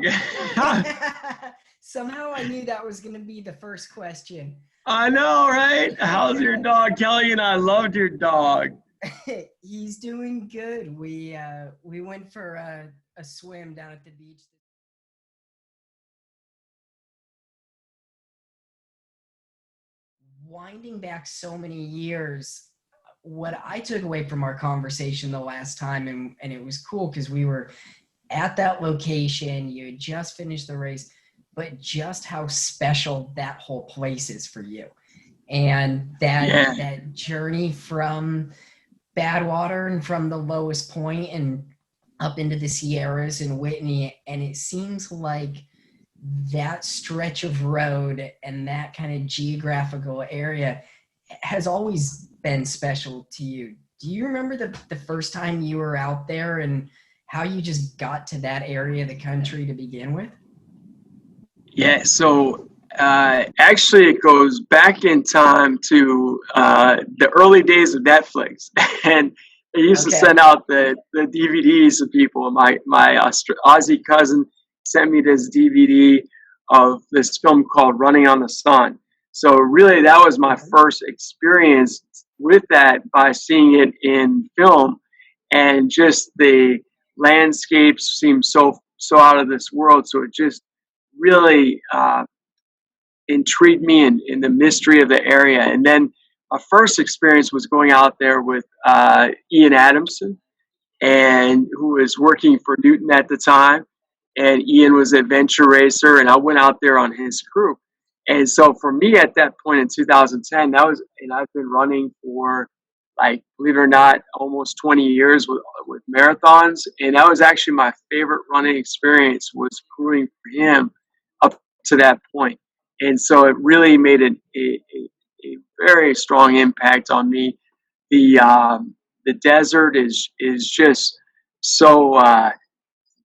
dog. Somehow I knew that was going to be the first question. I know, right? How's your dog? Kelly and I loved your dog. He's doing good. We went for a swim down at the beach. Winding back so many years, what I took away from our conversation the last time, and it was cool because we were at that location, you had just finished the race, but just how special that whole place is for you. And that journey from Badwater and from the lowest point and up into the Sierras and Whitney, and it seems like that stretch of road and that kind of geographical area has always been special to you. Do you remember the first time you were out there and how you just got to that area of the country to begin with? Yeah, so actually it goes back in time to the early days of Netflix. And I used to send out the DVDs to people. My Aussie cousin sent me this DVD of this film called Running on the Sun. So really that was my first experience with that, by seeing it in film, and just the landscapes seemed so out of this world. So it just really intrigued me in the mystery of the area. And then my first experience was going out there with Ian Adamson, and who was working for Newton at the time. And Ian was an adventure racer, and I went out there on his crew. And so for me at that point in 2010, and I've been running for, like, believe it or not, almost 20 years with marathons. And that was actually my favorite running experience, was crewing for him up to that point. And so it really made a very strong impact on me. The desert is just so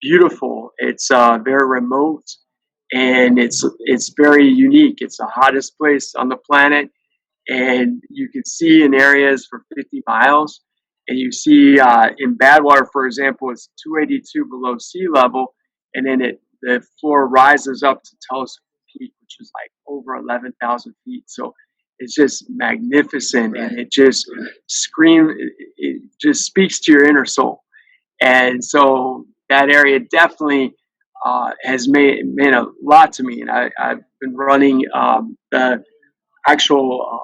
beautiful. It's very remote, and it's very unique. It's the hottest place on the planet, and you can see in areas for 50 miles. And you see in Badwater, for example, it's 282 below sea level, and then the floor rises up to Telescope Peak, which is like over 11,000 feet. So it's just magnificent, and it just it just speaks to your inner soul. And so that area definitely has made a lot to me. And I've been running the actual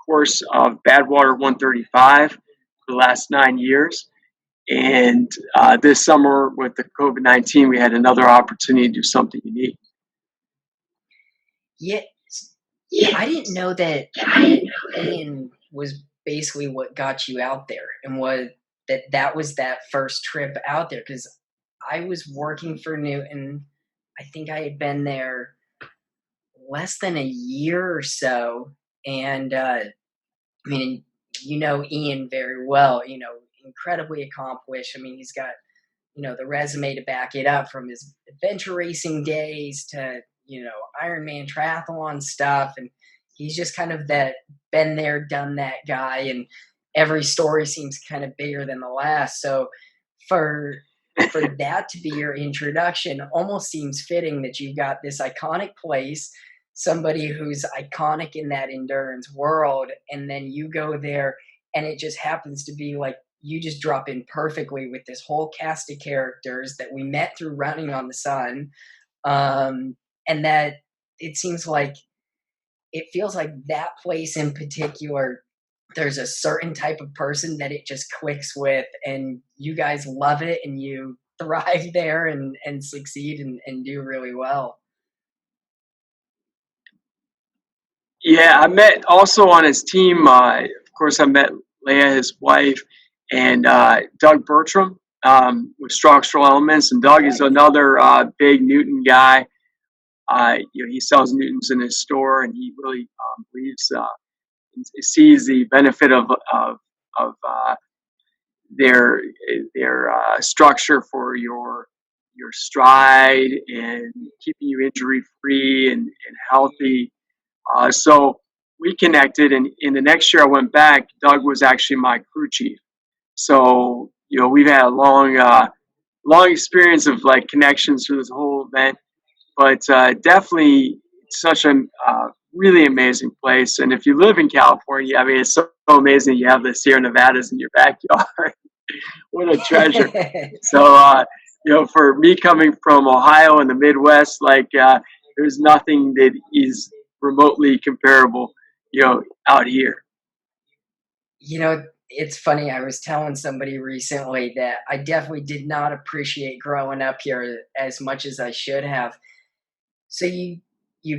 course of Badwater 135 for the last 9 years. And this summer with the COVID-19, we had another opportunity to do something unique. Yeah, I didn't know that Ian was basically what got you out there, and that was that first trip out there, because I was working for Newton. I think I had been there less than a year or so, and I mean, you know Ian very well, incredibly accomplished. I mean, he's got, the resume to back it up, from his adventure racing days to, Ironman triathlon stuff. And he's just kind of that been there, done that guy. And every story seems kind of bigger than the last. So for that to be your introduction, almost seems fitting that you've got this iconic place, somebody who's iconic in that endurance world, and then you go there and it just happens to be like you just drop in perfectly with this whole cast of characters that we met through Running on the Sun. And that it seems like, it feels like that place in particular, there's a certain type of person that it just clicks with, and you guys love it and you thrive there and succeed and do really well. Yeah, I met also on his team, of course, I met Leah, his wife, and Doug Bertram with Structural Elements. And Doug is another big Newton guy. He sells Newtons in his store, and he really believes, sees the benefit of their structure for your stride and keeping you injury free and healthy. So we connected, and in the next year I went back. Doug was actually my crew chief. So we've had a long long experience of like connections through this whole event, but definitely such a really amazing place. And if you live in California, I mean, it's so amazing you have the Sierra Nevadas in your backyard. What a treasure! So, for me coming from Ohio and the Midwest, like there's nothing that is remotely comparable, out here. It's funny. I was telling somebody recently that I definitely did not appreciate growing up here as much as I should have. So you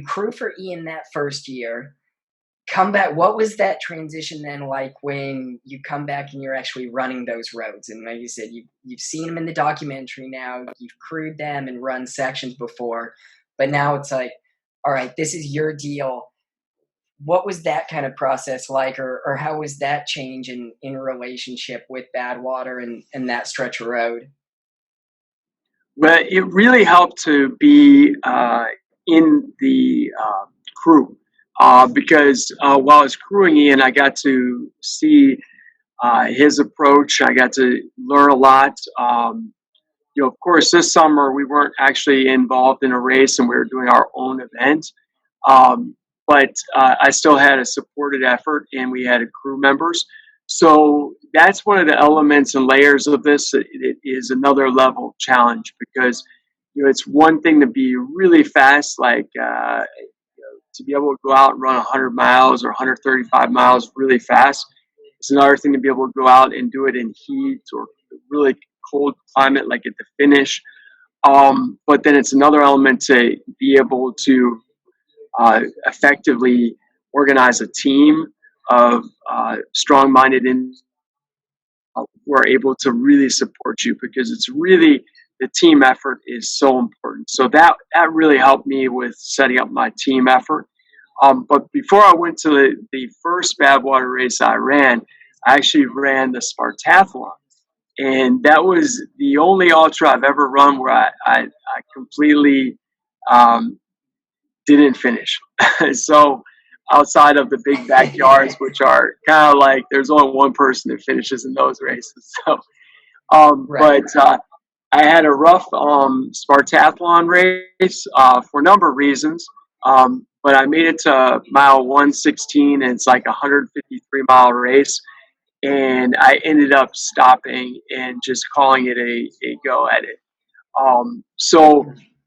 crew for Ian that first year, come back. What was that transition then like when you come back and you're actually running those roads? And like you said, you've seen them in the documentary now, you've crewed them and run sections before, but now it's like, all right, this is your deal. What was that kind of process like, or how was that change in relationship with Badwater and that stretch of road? But it really helped to be in the crew because while I was crewing Ian, I got to see his approach. I got to learn a lot. Of course, this summer we weren't actually involved in a race and we were doing our own event. Um, but I still had a supported effort and we had crew members. So that's one of the elements and layers of this. It is another level challenge because, it's one thing to be really fast, like to be able to go out and run 100 miles or 135 miles really fast. It's another thing to be able to go out and do it in heat or really cold climate, like at the finish. But then it's another element to be able to effectively organize a team of strong-minded individuals who are able to really support you because it's really the team effort is so important. So that really helped me with setting up my team effort. But before I went to the first Badwater race I ran, I actually ran the Spartathlon. And that was the only ultra I've ever run where I completely um, didn't finish. So outside of the big backyards, which are kind of like there's only one person that finishes in those races. So, Right. but I had a rough Spartathlon race for a number of reasons. But I made it to mile 116, and it's like a 153-mile race. And I ended up stopping and just calling it a go at it. So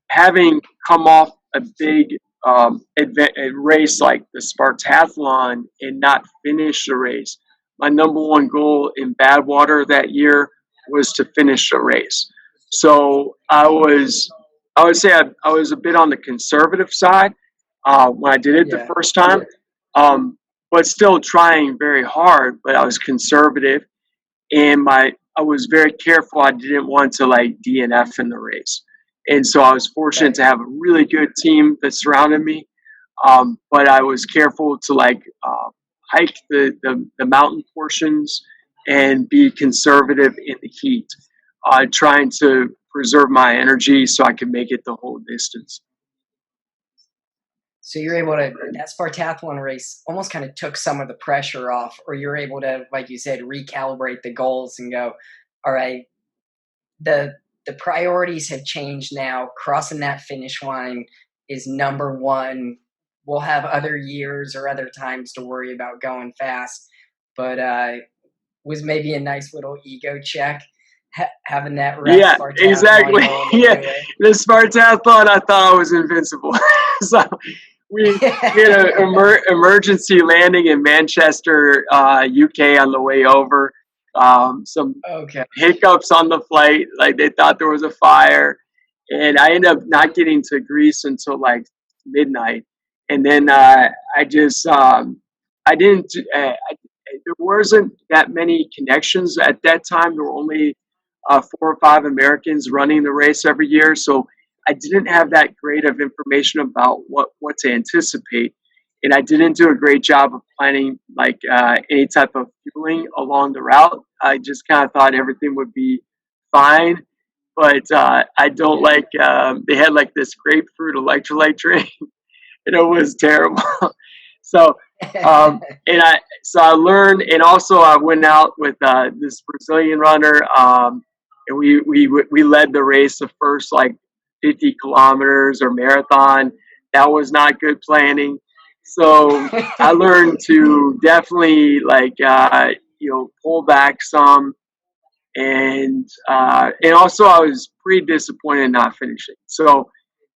having come off a big a race like the Spartathlon and not finish the race, my number one goal in Badwater that year was to finish the race. So I would say I was a bit on the conservative side when I did it the Yeah. first time, um, but still trying very hard. But I was conservative, and I was very careful. I didn't want to like DNF in the race, and so I was fortunate Right. to have a really good team that surrounded me. But I was careful to like hike the mountain portions and be conservative in the heat, trying to preserve my energy so I could make it the whole distance. So you're able to that Spartathlon race almost kind of took some of the pressure off, or you're able to, like you said, recalibrate the goals and go, all right, the the priorities have changed now. Crossing that finish line is number one. We'll have other years or other times to worry about going fast, but was maybe a nice little ego check having that rough Yeah, Spartathlon exactly. going Yeah, into it. the Spartathlon, I thought I was invincible. So we had an emergency landing in Manchester, UK, on the way over. Some Okay. hiccups on the flight, like they thought there was a fire, and I ended up not getting to Greece until like midnight. And then I just I didn't. There wasn't that many connections at that time. There were only 4 or 5 Americans running the race every year, so I didn't have that great of information about what to anticipate, and I didn't do a great job of planning like any type of fueling along the route. I just kind of thought everything would be fine, but I don't Yeah. like. They had like this grapefruit electrolyte drink, and it was terrible. So and I learned, and also I went out with this Brazilian runner. and we led the race the first like 50 kilometers or marathon. That was not good planning. So I learned to definitely like pull back some, and also I was pretty disappointed not finishing. So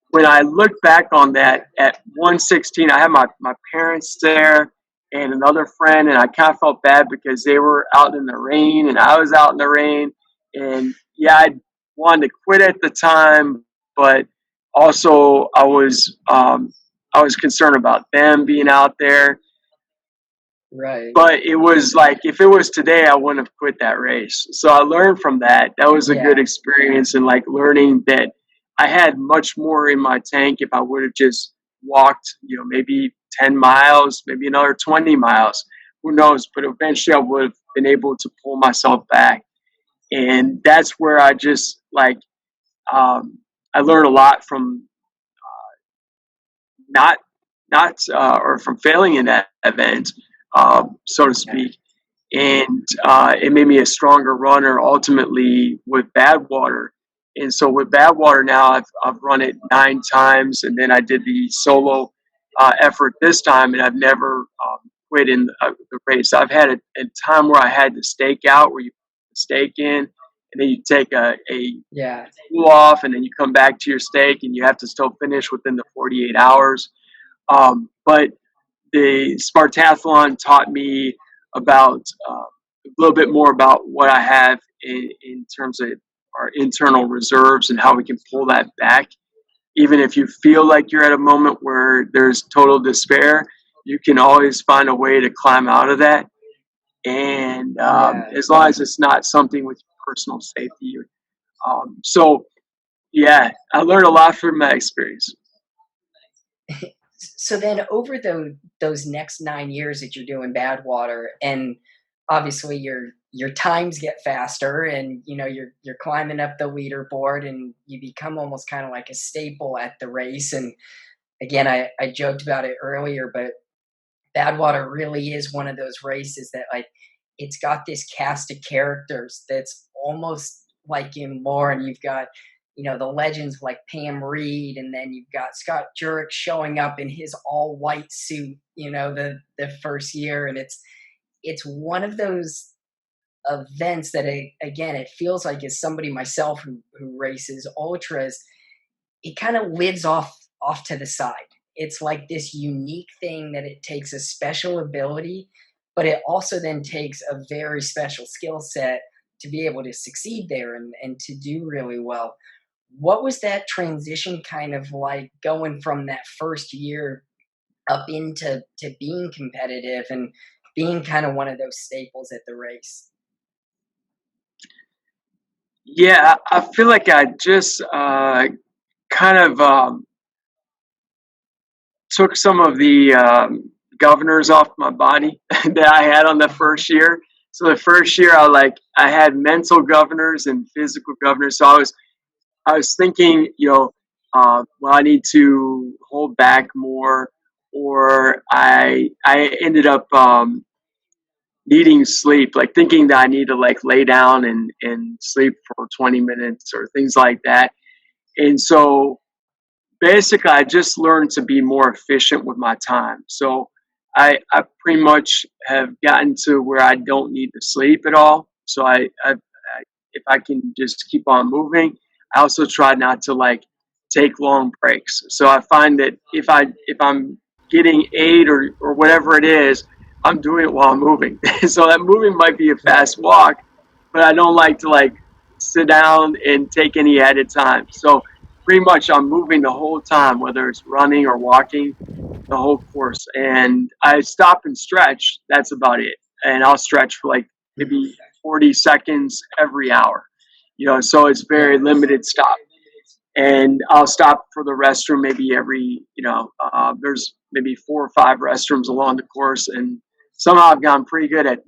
when I look back on that at 116, I had my parents there and another friend, and I kind of felt bad because they were out in the rain and I was out in the rain. And yeah, I wanted to quit at the time, but also I was concerned about them being out there. Right. But it was like if it was today, I wouldn't have quit that race. So I learned from that. That was a good Yeah. experience, and like learning that I had much more in my tank if I would have just walked, maybe 10 miles, maybe another 20 miles. Who knows? But eventually I would have been able to pull myself back. And that's where I just like, I learned a lot from not, or from failing in that event, so to speak. And it made me a stronger runner ultimately with Badwater. And so with Badwater now, I've run it 9 times, and then I did the solo effort this time, and I've never quit in the race. I've had a time where I had to stake out, where you stake in, and then you take a Yeah. cool off, and then you come back to your stake, and you have to still finish within the 48 hours. But the Spartathlon taught me about a little bit more about what I have in terms of our internal reserves and how we can pull that back. Even if you feel like you're at a moment where there's total despair, you can always find a way to climb out of that. And Yeah. as long as it's not something with personal safety. So, yeah, I learned a lot from that experience. So then over those next 9 years that you're doing Badwater, and obviously your times get faster, and you're climbing up the leaderboard, and you become almost kind of like a staple at the race. And again, I joked about it earlier, but Badwater really is one of those races that, like, it's got this cast of characters that's almost like in lore, and you've got the legends like Pam Reed, and then you've got Scott Jurek showing up in his all white suit, the first year, and it's one of those events that again, it feels like, as somebody myself who races ultras, it kind of lives off to the side. It's like this unique thing that it takes a special ability, but it also then takes a very special skill set to be able to succeed there, and to do really well. What was that transition kind of like, going from that first year up into being competitive and being kind of one of those staples at the race? Yeah, I feel like I just kind of took some of the governors off my body that I had on the first year. So the first year, I had mental governors and physical governors. So I was thinking, well, I need to hold back more, or I ended up needing sleep, like thinking that I need to like lay down and sleep for 20 minutes or things like that. And so basically I just learned to be more efficient with my time. So I pretty much have gotten to where I don't need to sleep at all. So if I can just keep on moving, I also try not to like take long breaks. So I find that if I'm getting 8 or whatever it is, I'm doing it while I'm moving. So that moving might be a Right. fast walk, but I don't like to like sit down and take any added time. So pretty much I'm moving the whole time, whether it's running or walking, the whole course. And I stop and stretch. That's about it. And I'll stretch for like Mhm. maybe 40 seconds every hour. So it's very Yeah. limited stop. And I'll stop for the restroom maybe there's maybe 4 or 5 restrooms along the course. And somehow I've gotten pretty good at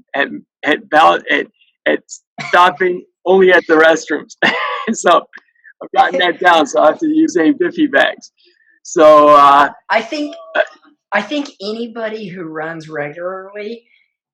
stopping only at the restrooms. So I've gotten that down. So I have to use any Biffy bags. So I think I think anybody who runs regularly,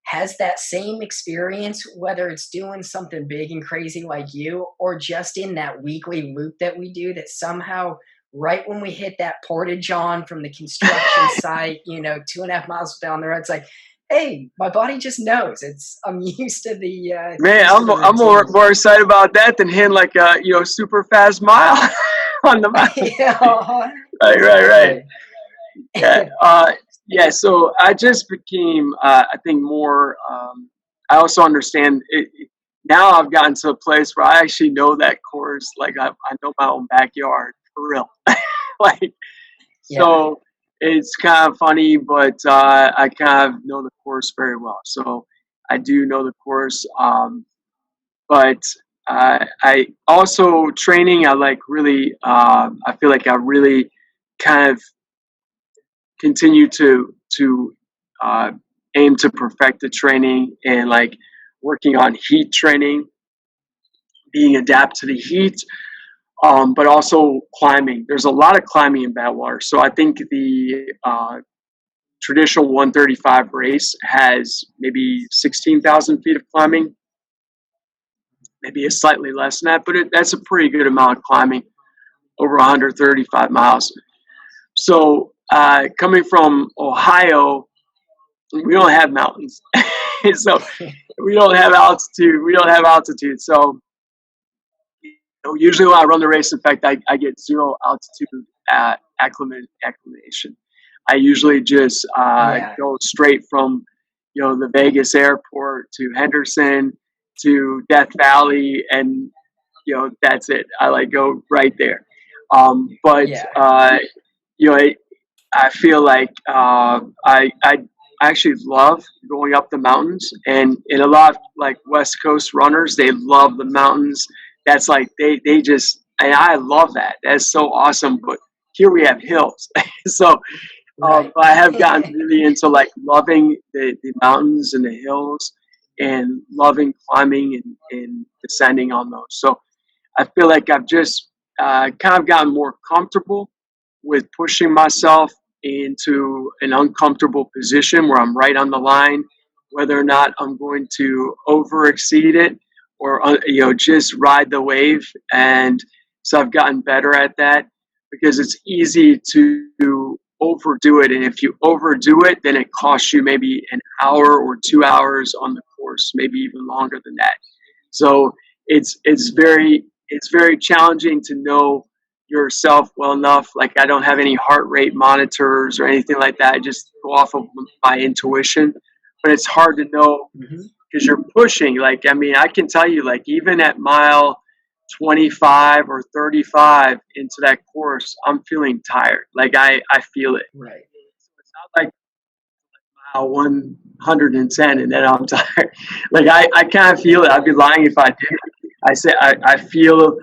has that same experience, whether it's doing something big and crazy like you, or just in that weekly loop that we do, that somehow right when we hit that portage on from the construction site, 2.5 miles down the road, it's like, hey, my body just knows. I'm used to the Man, used to the I'm routine. more excited about that than hitting like a super fast mile on the mountain. Yeah, Right. exactly. Yeah, yeah. So I just became, I think, more. I also understand it. Now I've gotten to a place where I actually know that course. Like I know my own backyard for real. Like Yeah, so, it's kind of funny, but I kind of know the course very well. So I do know the course. But I also training. I like really. I feel like I really kind of continue to uh, aim to perfect the training and like working on heat training, being adapt to the heat, but also climbing. There's a lot of climbing in Badwater, so I think the traditional 135 race has maybe 16,000 feet of climbing, maybe a slightly less than that, but that's a pretty good amount of climbing, over 135 miles. So coming from Ohio, we don't have mountains. So we don't have altitude. We don't have altitude. So usually when I run the race, in fact, I get zero altitude acclimation. I usually just yeah, go straight from the Vegas airport to Henderson to Death Valley, and that's it. I like go right there. But yeah, you know, I feel like I actually love going up the mountains, and a lot of like West Coast runners, they love the mountains. That's like they just, and I love that. That's so awesome. But here we have hills, so right. I have gotten really into like loving the mountains and the hills, and loving climbing and descending on those. So I feel like I've just kind of gotten more comfortable with pushing myself into an uncomfortable position where I'm right on the line, whether or not I'm going to over exceed it or just ride the wave. And so I've gotten better at that because it's easy to overdo it, and if you overdo it, then it costs you maybe an hour or 2 hours on the course, maybe even longer than that. So it's very challenging to know yourself well enough. Like I don't have any heart rate monitors or anything like that. I just go off of my intuition. But it's hard to know Hmm. because you're pushing. Like I mean, I can tell you, like even at mile 25 or 35 into that course, I'm feeling tired. Like I feel it. Right. It's not like mile 110 and then I'm tired. Like I kind of feel it. I'd be lying if I didn't. I feel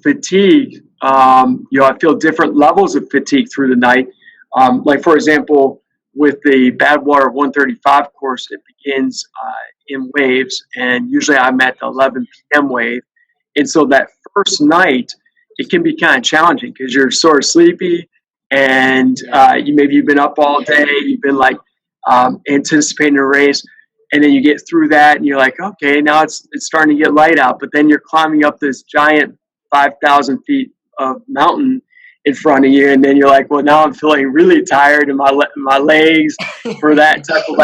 fatigue. I feel different levels of fatigue through the night. Like for example, with the Badwater 135 course, it begins in waves, and usually I'm at the 11 p.m. wave, and so that first night it can be kind of challenging because you're sort of sleepy, and Yeah. you've been up all day, you've been like anticipating a race, and then you get through that and you're like, okay, now it's starting to get light out, but then you're climbing up this giant 5,000 feet of mountain in front of you, and then you're like, well, now I'm feeling really tired in my legs for that type of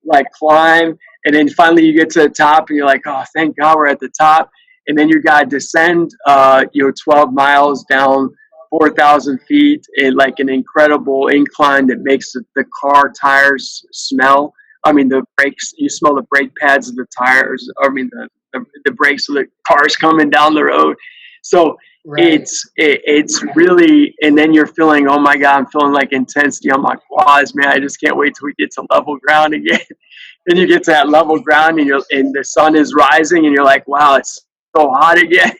like climb, and then finally you get to the top and you're like, oh, thank God we're at the top, and then you got to descend 12 miles down 4,000 feet in like an incredible incline that makes the car tires smell. I mean, the brakes, you smell the brake pads of the tires. I mean, the brakes of the cars coming down the road. So Right. it's really, and then you're feeling, oh my God, I'm feeling like intensity on my quads, man. I just can't wait till we get to level ground again. Then you get to that level ground and the sun is rising and you're like, wow, it's so hot again.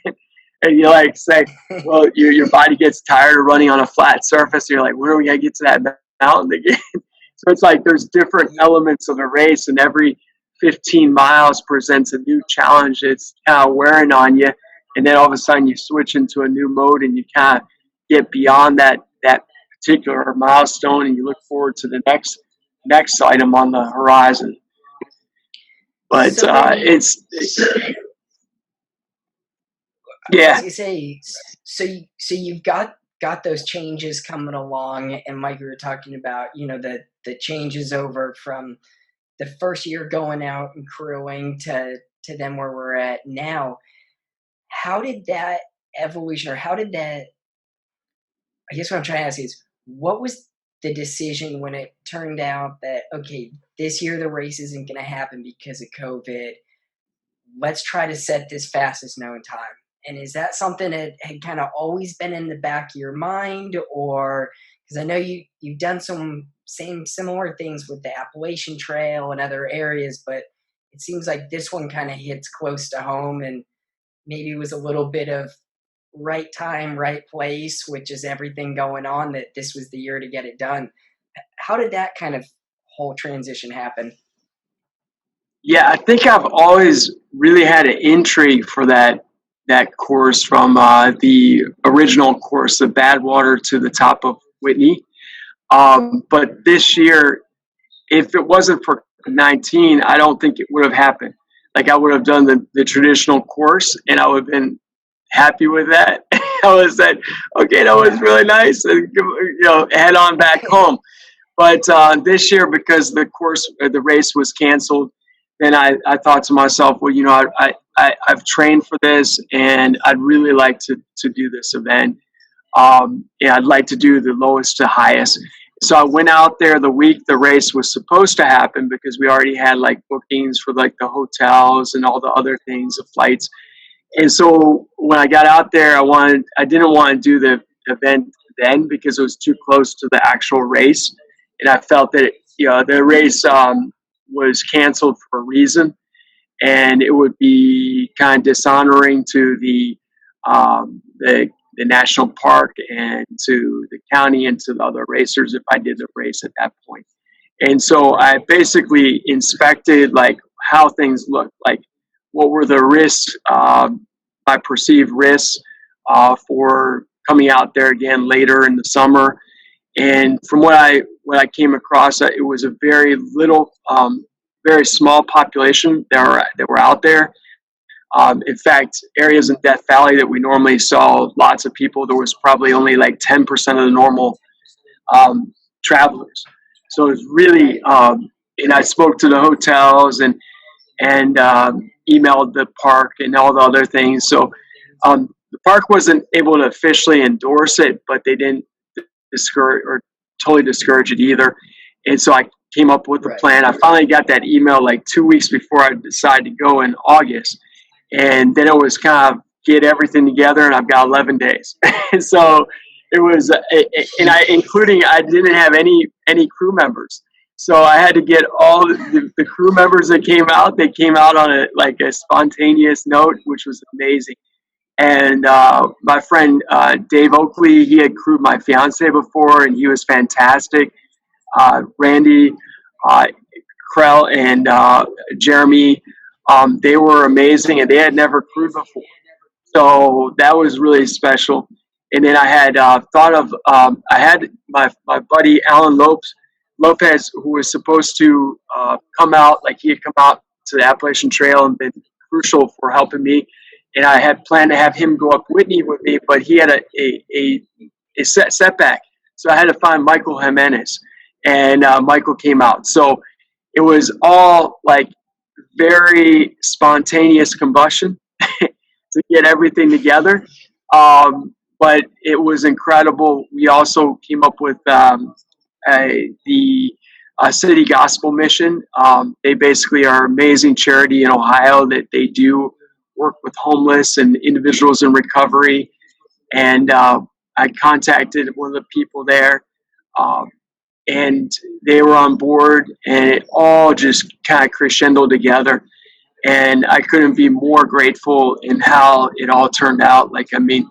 And you like say, well, your body gets tired of running on a flat surface. And you're like, when are we going to get to that mountain again? So it's like there's different elements of a race, and every 15 miles presents a new challenge. It's kind of wearing on you, and then all of a sudden you switch into a new mode, and you kind of get beyond that particular milestone, and you look forward to the next item on the horizon. But So then, I was yeah. gonna say, so you've got those changes coming along, and like we were talking about, the changes over from the first year going out and crewing to then where we're at now. How did that evolution, or how did that? I guess what I'm trying to ask is, what was the decision when it turned out that, okay, this year the race isn't going to happen because of COVID? Let's try to set this fastest known time. And is that something that had kind of always been in the back of your mind, or because I know you've done some same similar things with the Appalachian Trail and other areas, but it seems like this one kind of hits close to home, and maybe it was a little bit of right time, right place, which is everything going on, that this was the year to get it done. How did that kind of whole transition happen? Yeah, I think I've always really had an intrigue for that course from the original course, the Badwater to the top of Whitney. But this year, if it wasn't for 19, I don't think it would have happened. Like I would have done the traditional course, and I would have been happy with that. I was said, okay, that was Yeah. really nice, and head on back home. But this year, because the race was canceled, then I thought to myself, well, I've trained for this, and I'd really like to do this event. Yeah, I'd like to do the lowest to highest. So I went out there the week the race was supposed to happen, because we already had like bookings for like the hotels and all the other things, the flights. And so when I got out there, I didn't want to do the event then, because it was too close to the actual race, and I felt that the race was canceled for a reason, and it would be kind of dishonoring to the national park and to the county and to the other racers if I did the race at that point. And so I basically inspected like how things looked, like what were the risks, my perceived risks for coming out there again later in the summer. And from what I came across, it was a very little, very small population that were out there. In fact, areas in Death Valley that we normally saw lots of people, there was probably only like 10% of the normal travelers. So it was really, and I spoke to the hotels and emailed the park and all the other things. So the park wasn't able to officially endorse it, but they didn't discourage or totally discourage it either. And so I came up with a Right. plan. I finally got that email like 2 weeks before I decided to go in August. And then it was kind of get everything together, and I've got 11 days. So it was, and I didn't have any crew members. So I had to get all the crew members that came out. They came out on a spontaneous note, which was amazing. And my friend Dave Oakley, he had crewed my fiance before, and he was fantastic. Randy uh, Krell and Jeremy, they were amazing, and they had never crewed before. So that was really special. And then I had thought of, I had my buddy Alan Lopez, who was supposed to come out, like he had come out to the Appalachian Trail and been crucial for helping me. And I had planned to have him go up Whitney with me, but he had a setback. So I had to find Michael Jimenez, and Michael came out. So it was all like very spontaneous combustion to get everything together. But it was incredible. We also came up with the City Gospel Mission. They basically are an amazing charity in Ohio that they do work with homeless and individuals in recovery. And I contacted one of the people there, um, and they were on board, and it all just kind of crescendoed together. And I couldn't be more grateful in how it all turned out. Like, I mean,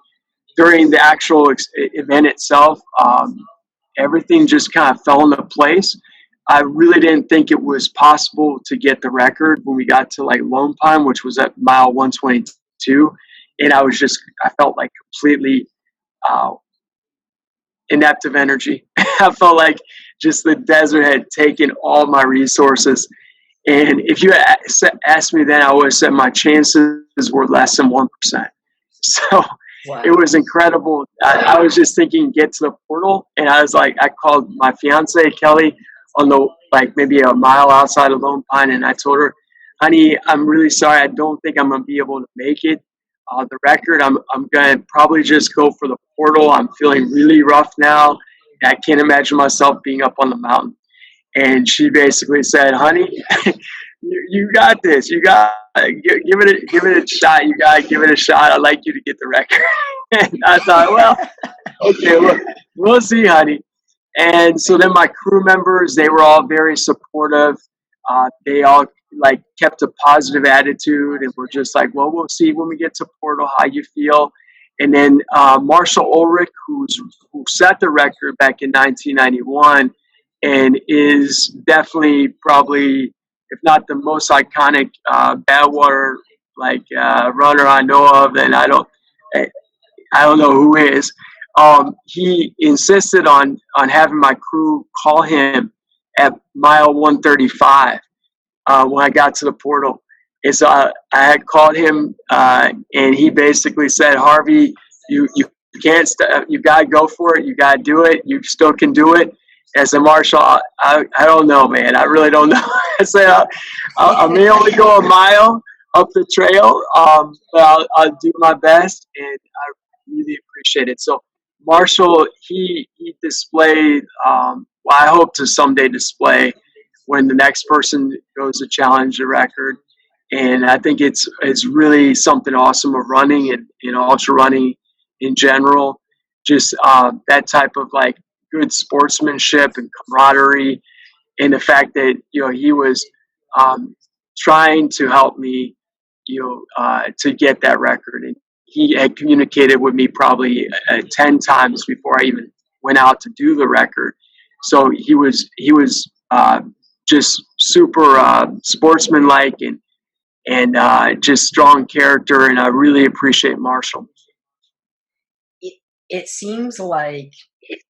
during the actual event itself, everything just kind of fell into place. I really didn't think it was possible to get the record when we got to like Lone Pine, which was at mile 122. And I felt like completely uh, inept of energy. I felt like just the desert had taken all my resources. And if you asked me then, I would have said my chances were less than 1%. So it Wow. was incredible. I was just thinking, get to the portal, and I was like, I called my fiance Kelly on the like maybe a mile outside of Lone Pine, and I told her, "Honey, I'm really sorry. I don't think I'm gonna be able to make it. The record. I'm gonna probably just go for the portal. I'm feeling really rough now. I can't imagine myself being up on the mountain." And she basically said, "Honey, you got this. You got give it a shot. You got to give it a shot. I'd like you to get the record." And I thought, well, okay, we'll see, honey. And so then my crew members, they were all very supportive. They all like kept a positive attitude and were just like, well, we'll see when we get to Portal how you feel. And then Marshall Ulrich, who set the record back in 1991 and is definitely probably, if not the most iconic Badwater runner I know of, and I don't know who is. He insisted on having my crew call him at mile 135 when I got to the portal. And so I had called him, and he basically said, "Harvey, you can't you got to go for it. You got to do it. You still can do it." As a Marshall, I don't know, man. I really don't know. I said I may only go a mile up the trail, but I'll do my best, and I really appreciate it. So Marshall, he displayed what I hope to someday display when the next person goes to challenge the record. And I think it's really something awesome of running and ultra running in general. Just that type of like good sportsmanship and camaraderie, and the fact that he was trying to help me, to get that record. And he had communicated with me probably 10 times before I even went out to do the record. So he was just super sportsmanlike and just strong character, and I really appreciate Marshall. It seems like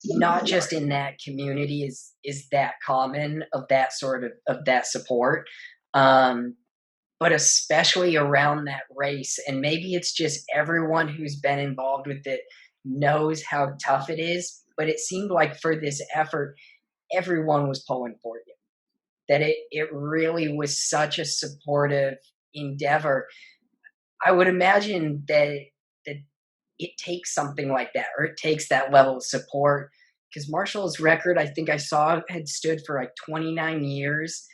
not just in that community is that common of that sort of that support, but especially around that race. And maybe it's just everyone who's been involved with it knows how tough it is. But it seemed like for this effort, everyone was pulling for you. That it really was such a supportive endeavor. I would imagine that it takes something like that, or it takes that level of support. Because Marshall's record, I think I saw, had stood for like 29 years.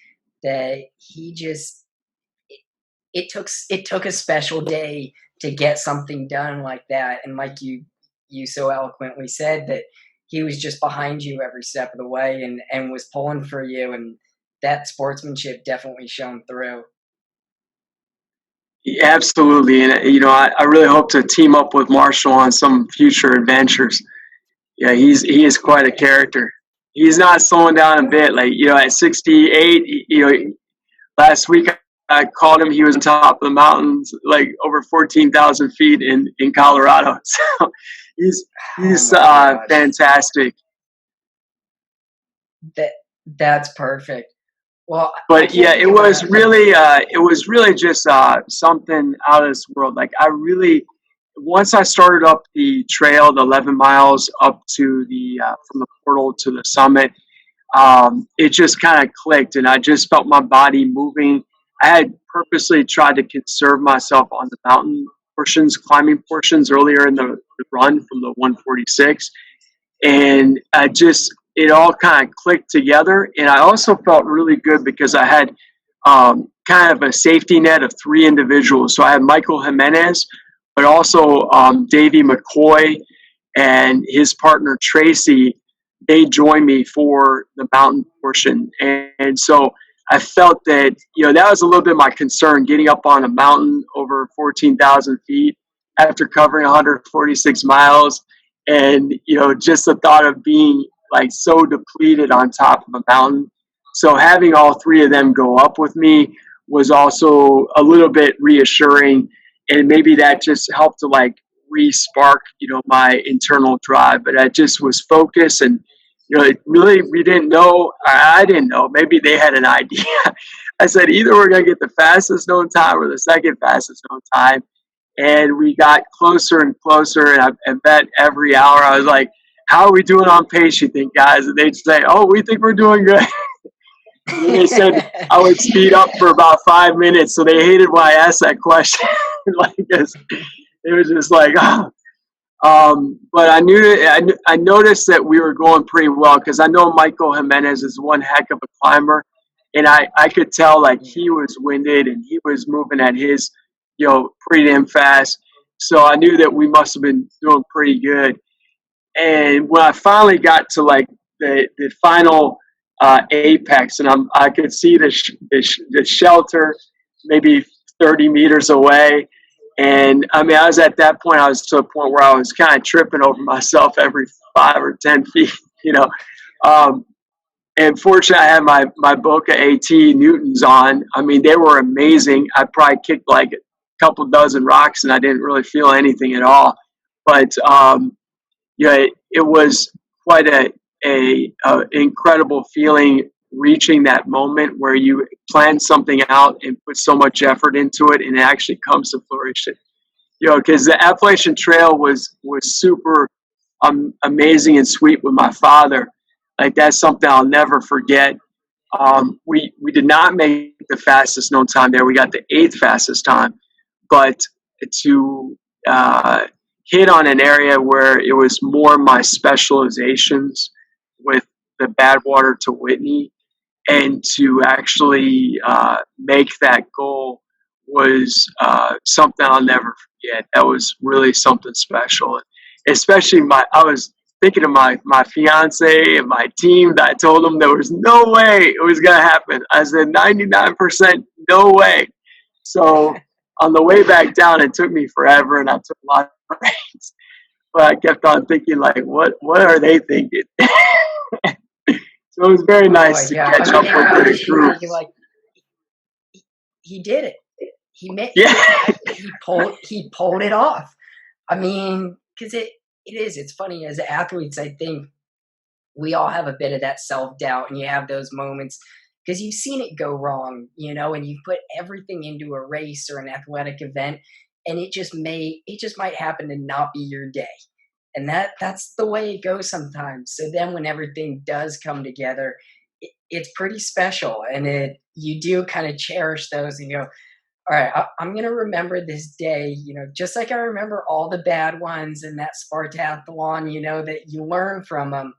That he just it took a special day to get something done like that. And like you so eloquently said, that he was just behind you every step of the way and was pulling for you, and that sportsmanship definitely shone through. Yeah, absolutely, and I really hope to team up with Marshall on some future adventures. Yeah, he is quite a character. He's not slowing down a bit. Like at 68, last week I called him. He was on top of the mountains, like over 14,000 feet in Colorado. So he's fantastic. That's perfect. Well, but yeah, it was really just something out of this world. Like once I started up the trail, the 11 miles up to the from the portal to the summit, it just kind of clicked, and I just felt my body moving. I had purposely tried to conserve myself on the mountain portions, climbing portions earlier in the run from the 146, and it all kind of clicked together. And I also felt really good because I had kind of a safety net of 3 individuals. So I had Michael Jimenez, but also Davey McCoy and his partner Tracy. They joined me for the mountain portion. And so I felt that, that was a little bit my concern, getting up on a mountain over 14,000 feet after covering 146 miles. And, just the thought of being like so depleted on top of a mountain. So having all 3 of them go up with me was also a little bit reassuring. And maybe that just helped to like re-spark, my internal drive. But I just was focused, and, really, we didn't know. I didn't know. Maybe they had an idea. I said, either we're going to get the fastest known time or the second fastest known time. And we got closer and closer. And I bet every hour I was like, how are we doing on pace, you think, guys? And they'd say, oh, we think we're doing good. And they said I would speed up for about 5 minutes. So they hated when I asked that question. Like, it was just like, oh. But I knew that I noticed that we were going pretty well because I know Michael Jimenez is one heck of a climber, and I could tell like he was winded and he was moving at his, pretty damn fast. So I knew that we must have been doing pretty good. And when I finally got to like the final apex, and I could see the shelter maybe 30 meters away. And I mean, I was at that point, I was to a point where I was kind of tripping over myself every 5 or 10 feet, And fortunately, I had my Boca AT Newtons on. I mean, they were amazing. I probably kicked like a couple dozen rocks and I didn't really feel anything at all. But, it was quite a incredible feeling reaching that moment where you plan something out and put so much effort into it and it actually comes to fruition. Because the Appalachian Trail was super amazing and sweet with my father. Like, that's something I'll never forget. We did not make the fastest known time there. We got the 8th fastest time. But to hit on an area where it was more my specializations with the Badwater to Whitney, and to actually make that goal was something I'll never forget. That was really something special. Especially I was thinking of my fiance and my team that I told them there was no way it was going to happen. I said 99% no way. So on the way back down, it took me forever and I took a lot of breaks. But I kept on thinking, like, what are they thinking? So it was very nice to catch up with the group. Like, he did it. He pulled it off. I mean, because it's funny, as athletes, I think we all have a bit of that self-doubt, and you have those moments because you've seen it go wrong, and you put everything into a race or an athletic event, and it just might happen to not be your day. And that's the way it goes sometimes. So then when everything does come together, it's pretty special. And you do kind of cherish those and go, all right, I'm going to remember this day, just like I remember all the bad ones and that Spartathlon, that you learn from them.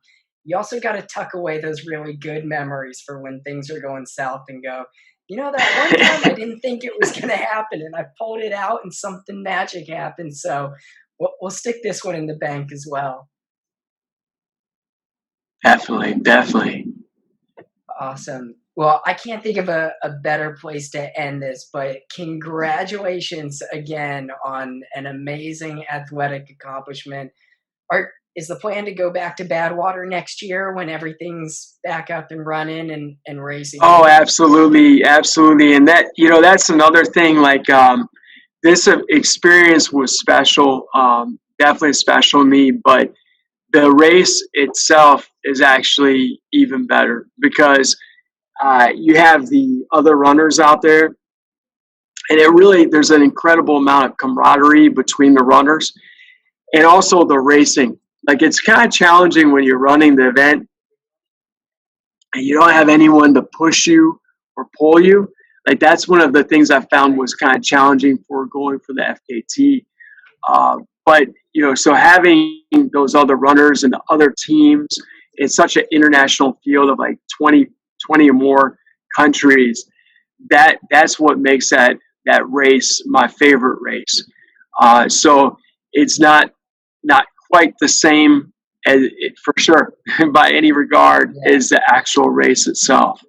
You also got to tuck away those really good memories for when things are going south and go, that one time I didn't think it was going to happen and I pulled it out and something magic happened. So we'll stick this one in the bank as well. Definitely. Awesome. Well, I can't think of a better place to end this, but congratulations again on an amazing athletic accomplishment. Is the plan to go back to Badwater next year when everything's back up and running and racing? Oh, absolutely. And that, that's another thing, like, this experience was special, definitely special to me, but the race itself is actually even better because you have the other runners out there, and there's an incredible amount of camaraderie between the runners and also the racing. Like, it's kind of challenging when you're running the event and you don't have anyone to push you or pull you. Like, that's one of the things I found was kind of challenging for going for the FKT. But, so having those other runners and the other teams, it's such an international field of like 20 or more countries. That's what makes that race my favorite race. So it's not quite the same for sure by any regard as the actual race itself.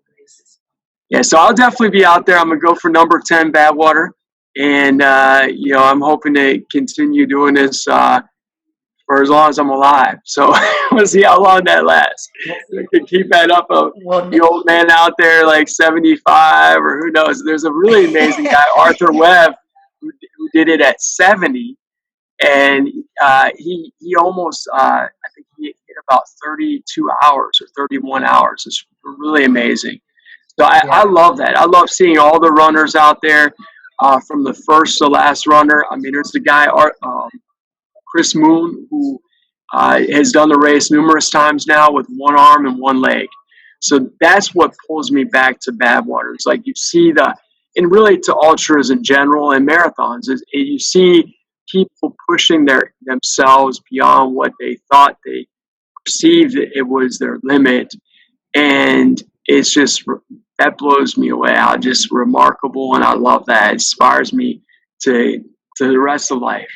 Yeah, so I'll definitely be out there. I'm going to go for number 10 Badwater. And, I'm hoping to continue doing this for as long as I'm alive. So we'll see how long that lasts. We can keep that up. The old man out there, like 75 or who knows. There's a really amazing guy, Arthur Webb, who did it at 70. And he almost, I think he hit about 32 hours or 31 hours. It's really amazing. So I Yeah. love that. I love seeing all the runners out there, from the first to last runner. I mean, there's the guy, Chris Moon, who has done the race numerous times now with one arm and one leg. So that's what pulls me back to Badwater. It's like you see and really to ultras in general and marathons, you see people pushing themselves beyond what they thought they perceived it was their limit. And it's just, that blows me away. I just remarkable, and I love that. It inspires me to the rest of life.